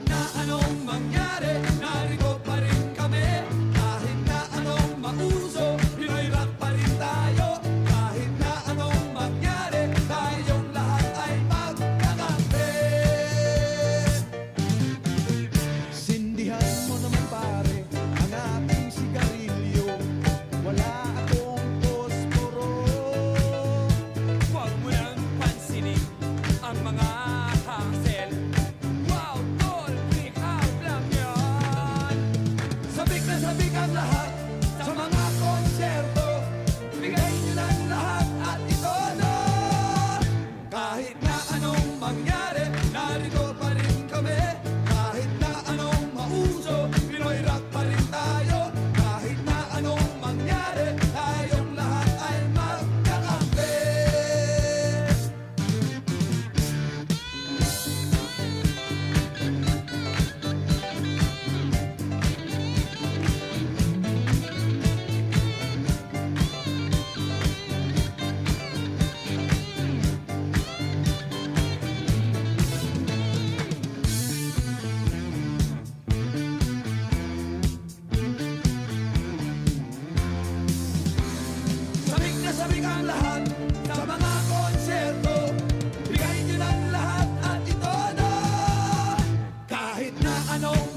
na anong mangyari, narito pa rin kami. Kahit na anong mauso, Pinoy rock pa rin tayo. Kahit na anong mangyari, tayong lahat ay magkakampi. Sindihan mo naman pare ang ating sigarilyo. Wala akong posporo. Huwag mo nang pansinin ang mga hassle. Wow, tol, pick out lang yan. Sabik na sabik ang lahat sa mga konserto. Bigay nyo lang lahat at ito na. Kahit na anong mangyari, narito pa rin kami. Kahit na anong mauso, Pinoy rock pa rin tayo. Kahit na anong mangyari, tayong lahat ay magkakampi. Sabik na sabik ang lahat sa mga konserto. Bigay nyo lang lahat at ito na. Kahit na anong